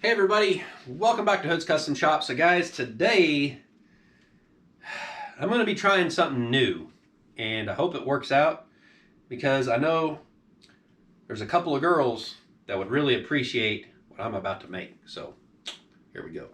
Hey everybody, welcome back to Hood's Custom Shop. So guys, today I'm going to be trying something new and I hope it works out because I know there's a couple of girls that would really appreciate what I'm about to make. So here we go.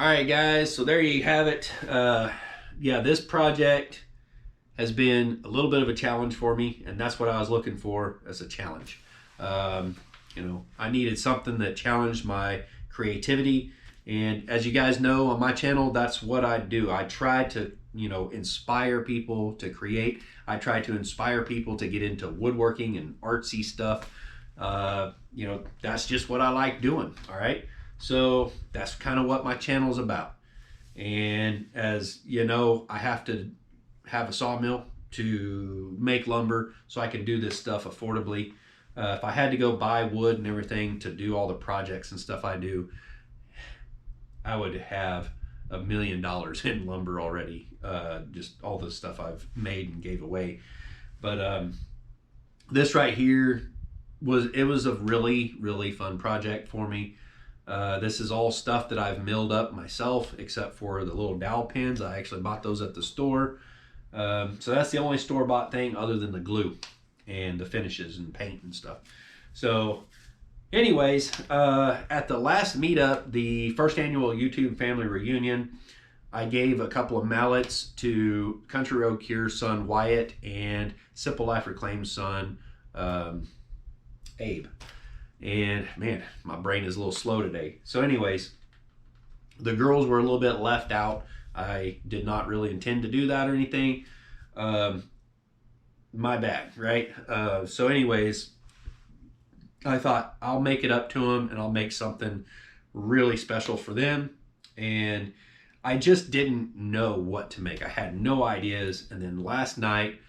All right, guys, so there you have it. Yeah, this project has been a little bit of a challenge for me, and that's what I was looking for as a challenge. You know, I needed something that challenged my creativity, and as you guys know on my channel, that's what I do. I try to, you know, inspire people to create. I try to inspire people to get into woodworking and artsy stuff. You know, that's just what I like doing. All right. So that's kind of what my channel is about. And as you know, I have to have a sawmill to make lumber so I can do this stuff affordably. If I had to go buy wood and everything to do all the projects and stuff I do, I would have $1 million in lumber already. Just all the stuff I've made and gave away. But this right here was a really fun project for me. This is all stuff that I've milled up myself, except for the little dowel pins. I actually bought those at the store. So that's the only store-bought thing other than the glue and the finishes and paint and stuff. So anyways, at the last meetup, the first annual YouTube family reunion, I gave a couple of mallets to Country Road Cure's son Wyatt and Simple Life Reclaim's son Abe. And man, my brain is a little slow today. So anyways, the girls were a little bit left out. I did not really intend to do that or anything. My bad, right? So anyways, I thought I'll make it up to them and I'll make something really special for them. And I just didn't know what to make. I had no ideas. And then last night,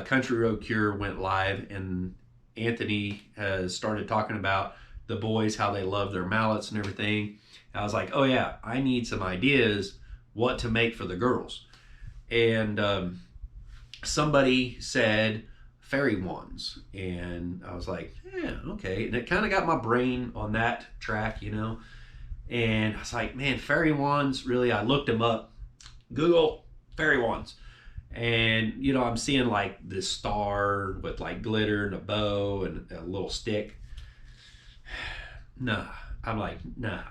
Country Road Cure went live, and Anthony has started talking about the boys, how they love their mallets and everything. And I was like, oh yeah, I need some ideas what to make for the girls. And somebody said fairy wands, and I was like, yeah, okay. And it kind of got my brain on that track, you know. And I was like, man, fairy wands, really? I looked them up. Google fairy wands. And, you know, I'm seeing like this star with like glitter and a bow and a little stick. Nah. I'm like, no.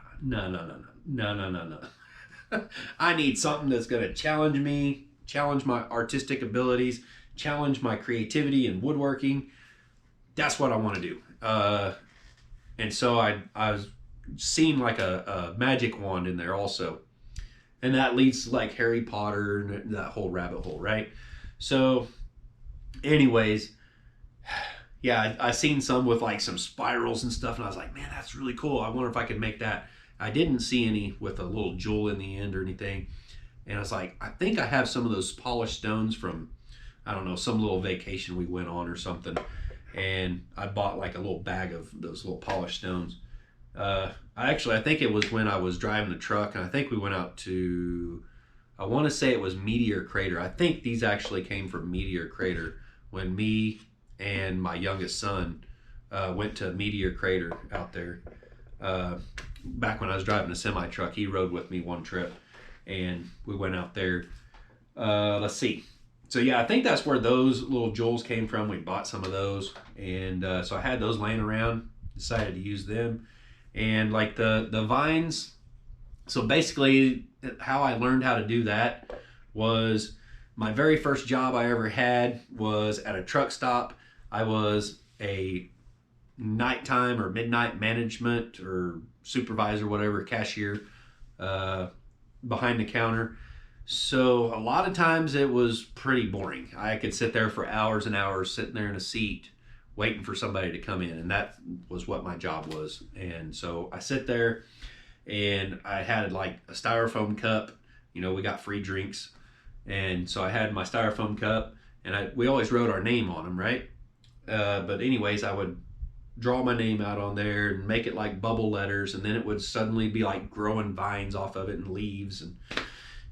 I need something that's going to challenge me, challenge my artistic abilities, challenge my creativity and woodworking. That's what I want to do. And so I was seeing like a magic wand in there also. And that leads to like Harry Potter and that whole rabbit hole, right? So anyways, yeah, I seen some with like some spirals and stuff, and I was like, man, that's really cool. I wonder if I could make that. I didn't see any with a little jewel in the end or anything. And I was like, I think I have some of those polished stones from, I don't know, some little vacation we went on or something. And I bought like a little bag of those little polished stones. I think it was when I was driving the truck, and I think we went out to, I want to say it was Meteor Crater. I think these actually came from Meteor Crater when me and my youngest son went to Meteor Crater out there. Back when I was driving a semi truck, he rode with me one trip, and we went out there. Let's see. So yeah, I think that's where those little jewels came from. We bought some of those, and so I had those laying around, decided to use them. And like the vines, so basically how I learned how to do that was my very first job I ever had was at a truck stop. I was a nighttime or midnight management or supervisor, whatever, cashier, behind the counter. So a lot of times it was pretty boring. I could sit there for hours and hours sitting there in a seat waiting for somebody to come in, and that was what my job was. And so I sit there, and I had like a styrofoam cup. You know, we got free drinks, and so I had my styrofoam cup, and we always wrote our name on them, right? But anyways, I would draw my name out on there and make it like bubble letters, and then it would suddenly be like growing vines off of it and leaves. And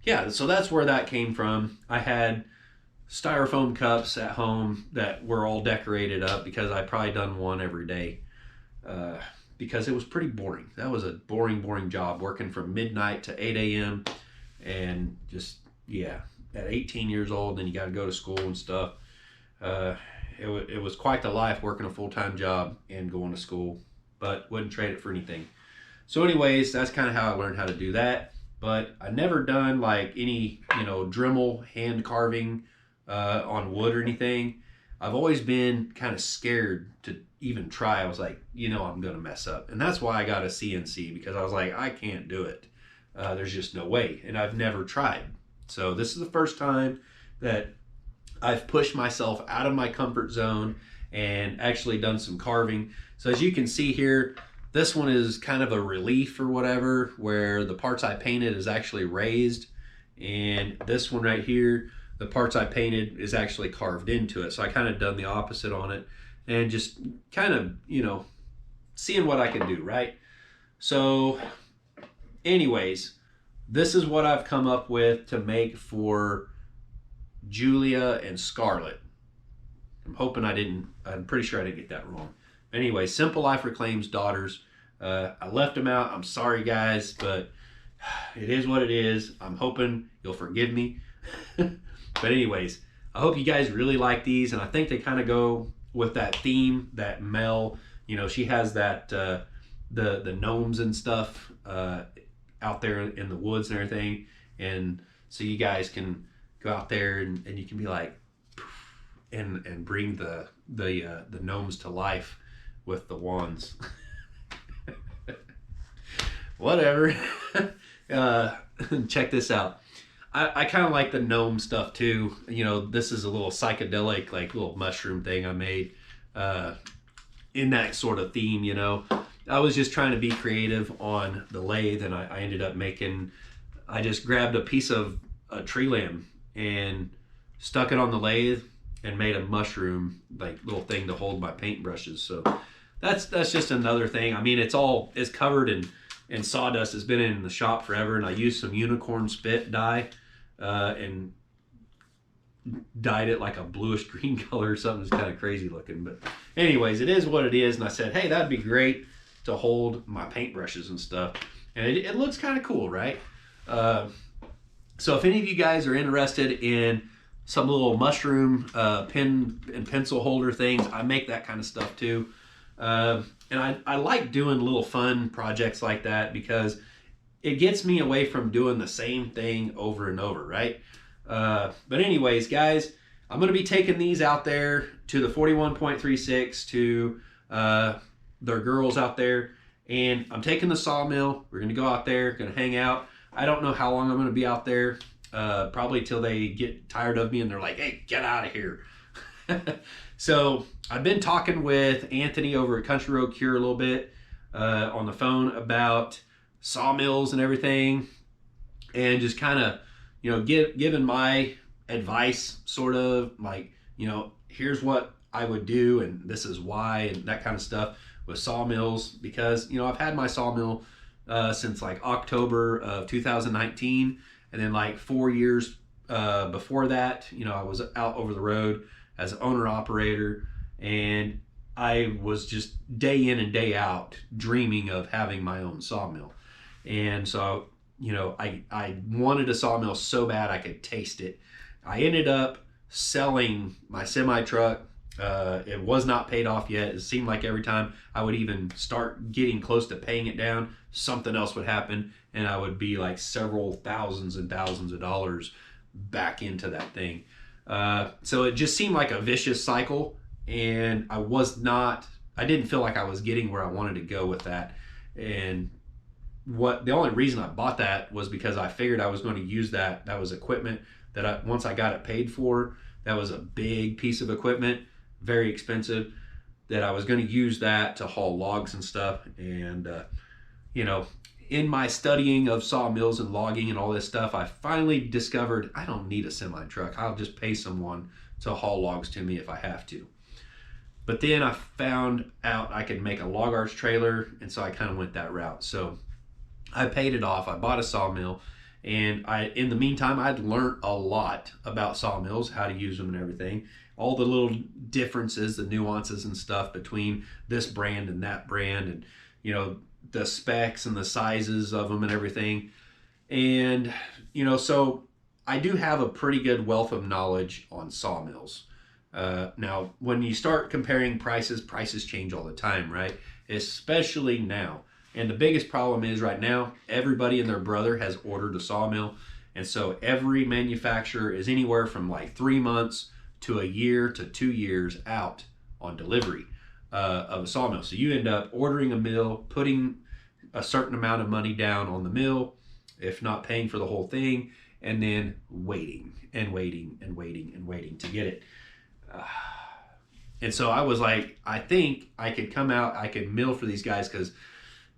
yeah, so that's where that came from. I had styrofoam cups at home that were all decorated up because I probably done one every day, because it was pretty boring. That was a boring job, working from midnight to 8 a.m. and just, yeah, at 18 years old, then you got to go to school and stuff. It was quite the life working a full-time job and going to school, but wouldn't trade it for anything. So anyways, that's kind of how I learned how to do that. but I never done like any, Dremel hand carving on wood or anything. I've always been kind of scared to even try. I was like, I'm going to mess up. And that's why I got a CNC, because I was like, I can't do it. There's just no way. And I've never tried. So this is the first time that I've pushed myself out of my comfort zone and actually done some carving. So as you can see here, this one is kind of a relief or whatever, where the parts I painted is actually raised. And this one right here, the parts I painted is actually carved into it. So I kind of done the opposite on it and just kind of, seeing what I can do, right? So anyways, this is what I've come up with to make for Julia and Scarlett. I'm pretty sure I didn't get that wrong. Anyway, Simple Life Reclaims daughters. I left them out. I'm sorry, guys, but it is what it is. I'm hoping you'll forgive me. But anyways, I hope you guys really like these, and I think they kind of go with that theme that Mel, she has that the gnomes and stuff out there in the woods and everything, and so you guys can go out there and you can be like and bring the gnomes to life with the wands. Whatever. Check this out. I kind of like the gnome stuff too. This is a little psychedelic, like little mushroom thing I made in that sort of theme, I was just trying to be creative on the lathe, and I ended up I just grabbed a piece of a tree limb and stuck it on the lathe and made a mushroom like little thing to hold my paintbrushes. So that's just another thing. I mean, it's covered in sawdust. It's been in the shop forever, and I used some unicorn spit dye and dyed it like a bluish green color or something. It's kind of crazy looking, but anyways, it is what it is. And I said, hey, that'd be great to hold my paintbrushes and stuff, and it looks kind of cool, right? So if any of you guys are interested in some little mushroom pen and pencil holder things, I make that kind of stuff too. And I like doing little fun projects like that because it gets me away from doing the same thing over and over, right? But anyways, guys, I'm going to be taking these out there to the 41.36 to their girls out there. And I'm taking the sawmill. We're going to go out there, going to hang out. I don't know how long I'm going to be out there. Probably till they get tired of me and they're like, hey, get out of here. So I've been talking with Anthony over at Country Road Cure a little bit on the phone about sawmills and everything, and just kind of, giving my advice, sort of like, here's what I would do and this is why, and that kind of stuff with sawmills, because, I've had my sawmill since like October of 2019, and then like 4 years before that, I was out over the road as an owner operator, and I was just day in and day out dreaming of having my own sawmill. And so, I wanted a sawmill so bad I could taste it. I ended up selling my semi truck. It was not paid off yet. It seemed like every time I would even start getting close to paying it down, something else would happen, and I would be like several thousands and thousands of dollars back into that thing. So it just seemed like a vicious cycle, and I didn't feel like I was getting where I wanted to go with that. And the only reason I bought that was because I figured I was going to use that. That was equipment that once I got it paid for, that was a big piece of equipment, very expensive, that I was going to use that to haul logs and stuff. And, in my studying of sawmills and logging and all this stuff, I finally discovered I don't need a semi truck. I'll just pay someone to haul logs to me if I have to. But then I found out I could make a log arch trailer, and so I kind of went that route. So I paid it off. I bought a sawmill, and in the meantime, I'd learned a lot about sawmills, how to use them and everything, all the little differences, the nuances and stuff between this brand and that brand, and the specs and the sizes of them and everything. And so I do have a pretty good wealth of knowledge on sawmills. Now, when you start comparing prices change all the time, right? Especially now. And the biggest problem is right now, everybody and their brother has ordered a sawmill. And so every manufacturer is anywhere from like 3 months to a year to 2 years out on delivery of a sawmill. So you end up ordering a mill, putting a certain amount of money down on the mill, if not paying for the whole thing, and then waiting and waiting and waiting and waiting to get it. And so I was like, I think I could come out, I could mill for these guys, because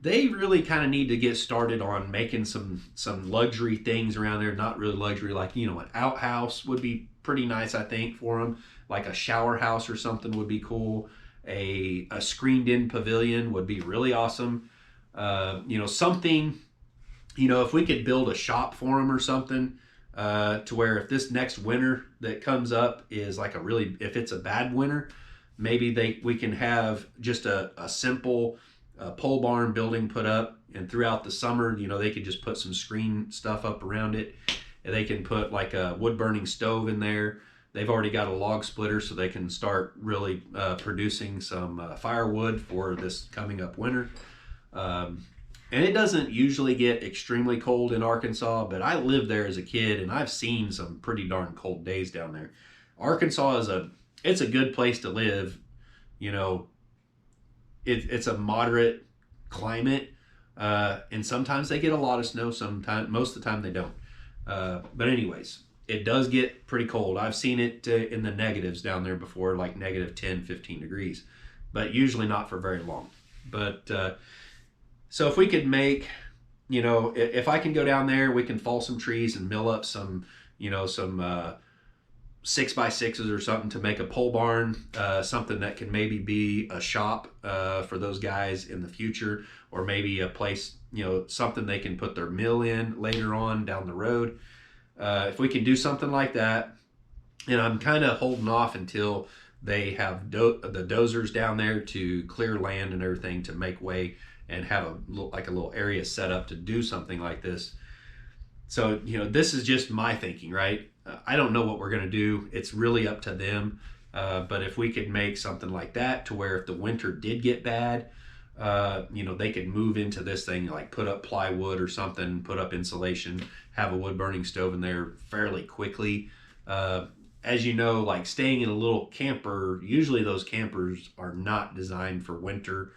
they really kind of need to get started on making some luxury things around there. Not really luxury, like, you know, an outhouse would be pretty nice, I think, for them. Like a shower house or something would be cool. A screened in pavilion would be really awesome. You know, something, you know, if we could build a shop for them or something, to where if this next winter that comes up is like if it's a bad winter, maybe we can have just a simple pole barn building put up, and throughout the summer, you know, they could just put some screen stuff up around it, and they can put like a wood burning stove in there. They've already got a log splitter, so they can start really producing some firewood for this coming up winter. And it doesn't usually get extremely cold in Arkansas, but I lived there as a kid, and I've seen some pretty darn cold days down there. Arkansas it's a good place to live. You know, it's a moderate climate, and sometimes they get a lot of snow. Most of the time they don't. But anyways, it does get pretty cold. I've seen it in the negatives down there before, like negative 10, 15 degrees, but usually not for very long. But so if we could make, you know, if I can go down there, we can fall some trees and mill up some, you know, some 6x6s or something to make a pole barn, something that can maybe be a shop for those guys in the future, or maybe a place, you know, something they can put their mill in later on down the road. If we can do something like that, and I'm kind of holding off until they have the dozers down there to clear land and everything to make way and have a little area set up to do something like this. So, you know, this is just my thinking, right? I don't know what we're going to do. It's really up to them. But if we could make something like that to where if the winter did get bad, you know, they could move into this thing, like put up plywood or something, put up insulation, have a wood burning stove in there fairly quickly. As you know, like staying in a little camper, usually those campers are not designed for winter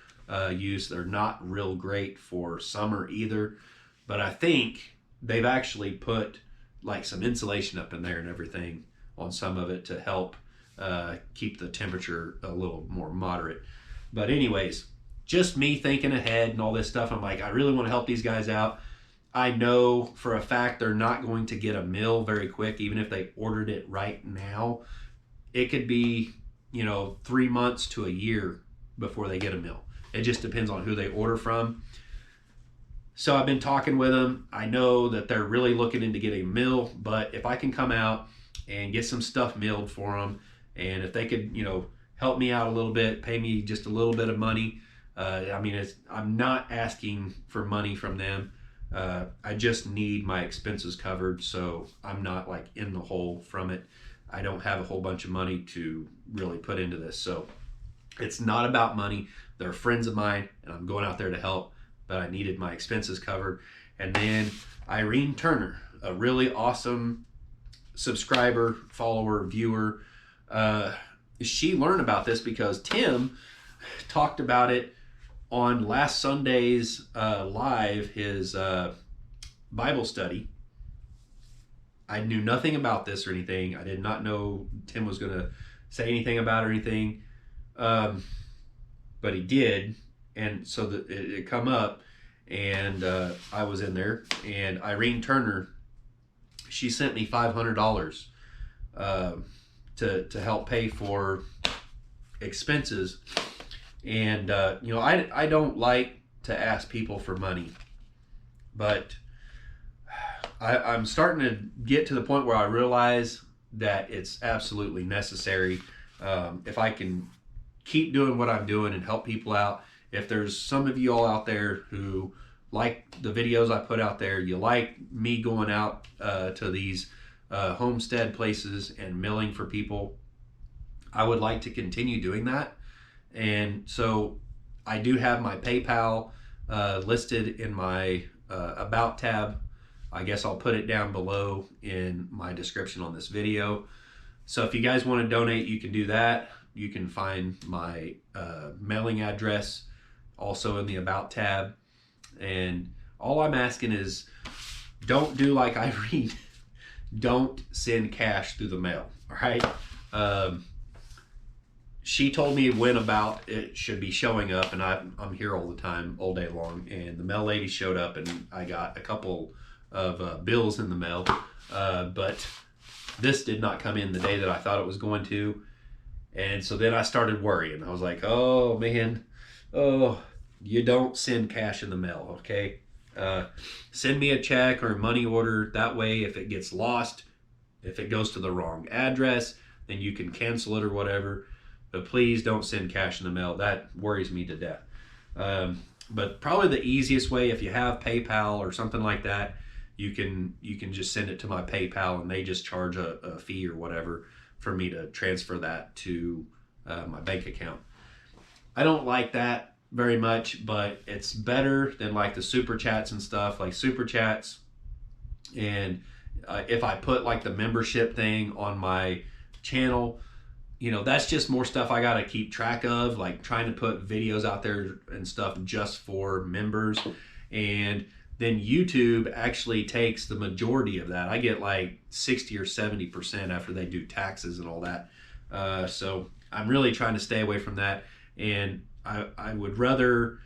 use. They're not real great for summer either. But I think they've actually put like some insulation up in there and everything on some of it to help keep the temperature a little more moderate. But anyways, just me thinking ahead and all this stuff. I'm like, I really want to help these guys out. I know for a fact they're not going to get a mill very quick, even if they ordered it right now. It could be, you know, 3 months to a year before they get a mill. It just depends on who they order from. So I've been talking with them. I know that they're really looking into getting a mill, but if I can come out and get some stuff milled for them, and if they could, you know, help me out a little bit, pay me just a little bit of money. I mean, I'm not asking for money from them. I just need my expenses covered, so I'm not like in the hole from it. I don't have a whole bunch of money to really put into this. So it's not about money. They're friends of mine, and I'm going out there to help, but I needed my expenses covered. And then Irene Turner, a really awesome subscriber, follower, viewer, she learned about this because Tim talked about it on last Sunday's live, his Bible study. I knew nothing about this or anything. I did not know Tim was going to say anything about it or anything, but he did. And so it come up, and I was in there, and Irene Turner, she sent me $500 to help pay for expenses. And you know, I don't like to ask people for money, but I'm starting to get to the point where I realize that it's absolutely necessary. If I can keep doing what I'm doing and help people out, if there's some of you all out there who like the videos I put out there, you like me going out to these homestead places and milling for people, I would like to continue doing that. And so I do have my PayPal listed in my About tab. I guess I'll put it down below in my description on this video. So if you guys want to donate, you can do that. You can find my mailing address also in the About tab. And all I'm asking is, don't do like I read. Don't send cash through the mail, all right? She told me when about it should be showing up, and I'm here all the time, all day long, and the mail lady showed up, and I got a couple of bills in the mail, but this did not come in the day that I thought it was going to, and so then I started worrying. I was like, oh man, oh, you don't send cash in the mail, okay? Send me a check or a money order. That way, if it gets lost, if it goes to the wrong address, then you can cancel it or whatever. But please don't send cash in the mail. That worries me to death. But probably the easiest way, if you have PayPal or something like that, you can just send it to my PayPal, and they just charge a fee or whatever for me to transfer that to my bank account. I don't like that very much, but it's better than like the super chats and stuff. Like super chats, and if I put like the membership thing on my channel, you know, that's just more stuff I gotta keep track of, like trying to put videos out there and stuff just for members. And then YouTube actually takes the majority of that. I get like 60 or 70% after they do taxes and all that. So I'm really trying to stay away from that. And I would rather,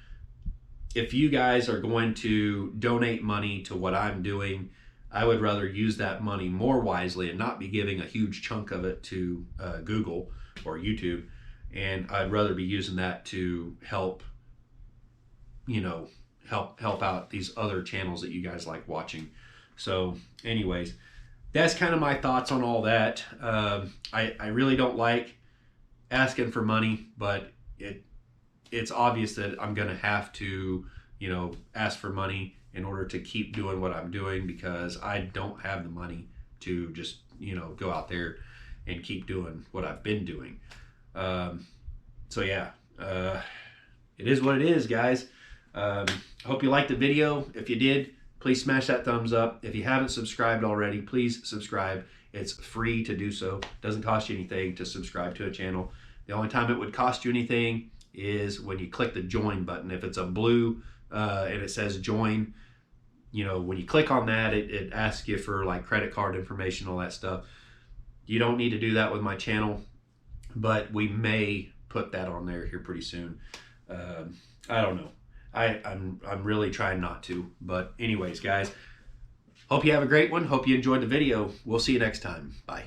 if you guys are going to donate money to what I'm doing, I would rather use that money more wisely and not be giving a huge chunk of it to Google or YouTube. And I'd rather be using that to help, you know, help out these other channels that you guys like watching. So anyways, that's kind of my thoughts on all that. I really don't like asking for money, but it's obvious that I'm gonna have to, you know, ask for money in order to keep doing what I'm doing, because I don't have the money to just, you know, go out there and keep doing what I've been doing. So yeah, it is what it is, guys. I hope you liked the video. If you did, please smash that thumbs up. If you haven't subscribed already, please subscribe. It's free to do so. It doesn't cost you anything to subscribe to a channel. The only time it would cost you anything is when you click the join button. If it's a blue and it says join, you know, when you click on that, it asks you for like credit card information, all that stuff. You don't need to do that with my channel, but we may put that on there here pretty soon. I don't know. I'm really trying not to. But anyways, guys, hope you have a great one. Hope you enjoyed the video. We'll see you next time. Bye.